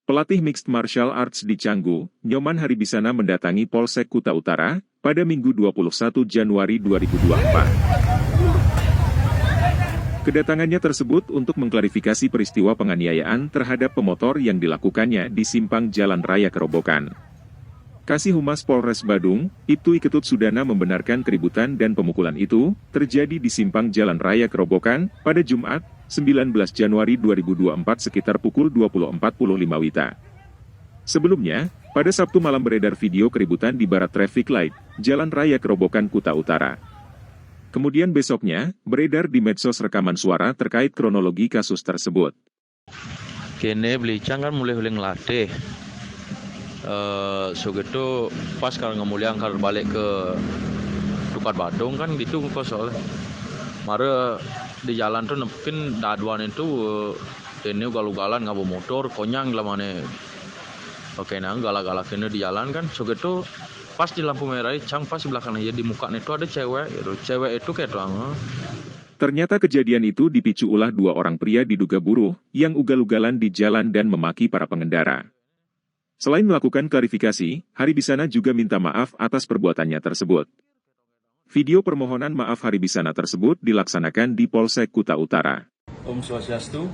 Pelatih Mixed Martial Arts di Canggu, Nyoman Haribisana mendatangi Polsek Kuta Utara pada Minggu 21 Januari 2024. Kedatangannya tersebut untuk mengklarifikasi peristiwa penganiayaan terhadap pemotor yang dilakukannya di simpang Jalan Raya Kerobokan. Kasih Humas Polres Badung, Ibtu Iketut Sudana membenarkan keributan dan pemukulan itu terjadi di simpang Jalan Raya Kerobokan pada Jumat, 19 Januari 2024 sekitar pukul 20.45 WITA. Sebelumnya, pada Sabtu malam beredar video keributan di barat traffic light, Jalan Raya Kerobokan Kuta Utara. Kemudian besoknya, beredar di medsos rekaman suara terkait kronologi kasus tersebut. Kene Belicang kan mulai ngelatih. Gitu pas kalau ngemuliang kalau balik ke Dukat Badung kan gitu kok soalnya. Mare di jalan tuh nepin daduan itu ini ugal-ugalan ngabu motor konyang lah mana. Oke nah galak-galak ini di jalan kan gitu pas di lampu merah cang pas belakang aja di muka itu ada cewek gitu. Cewek itu kayak doang. Ternyata kejadian itu dipicu ulah dua orang pria diduga buruh yang ugal-ugalan di jalan dan memaki para pengendara. Selain melakukan klarifikasi, Haribisana juga minta maaf atas perbuatannya tersebut. Video permohonan maaf Haribisana tersebut dilaksanakan di Polsek Kuta Utara. Om Swastiastu,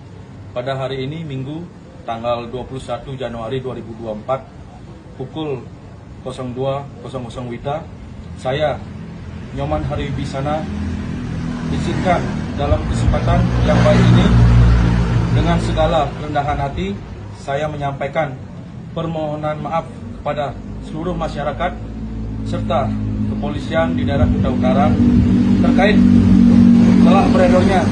pada hari ini Minggu tanggal 21 Januari 2024 pukul 02.00 WITA, saya Nyoman Haribisana izinkan dalam kesempatan yang baik ini dengan segala kerendahan hati saya menyampaikan permohonan maaf kepada seluruh masyarakat serta kepolisian di daerah Kuta Utara terkait telah beredarnya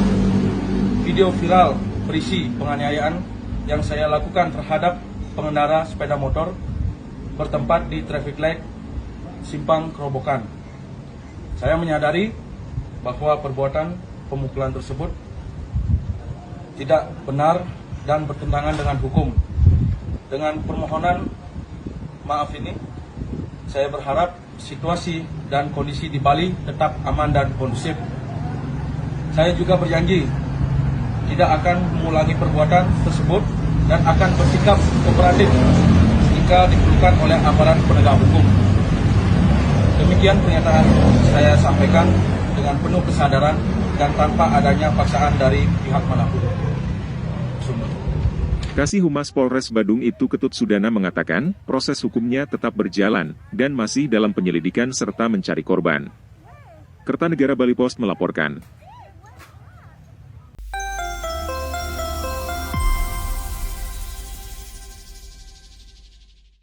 video viral berisi penganiayaan yang saya lakukan terhadap pengendara sepeda motor bertempat di traffic light Simpang Kerobokan. Saya menyadari bahwa perbuatan pemukulan tersebut tidak benar dan bertentangan dengan hukum. Dengan permohonan maaf ini, saya berharap situasi dan kondisi di Bali tetap aman dan kondusif. Saya juga berjanji tidak akan mengulangi perbuatan tersebut dan akan bersikap kooperatif jika diperlukan oleh aparat penegak hukum. Demikian pernyataan saya sampaikan dengan penuh kesadaran dan tanpa adanya paksaan dari pihak manapun. Kasih Humas Polres Badung Ibtu Ketut Sudana mengatakan, proses hukumnya tetap berjalan, dan masih dalam penyelidikan serta mencari korban. Kertanegara Bali Post melaporkan.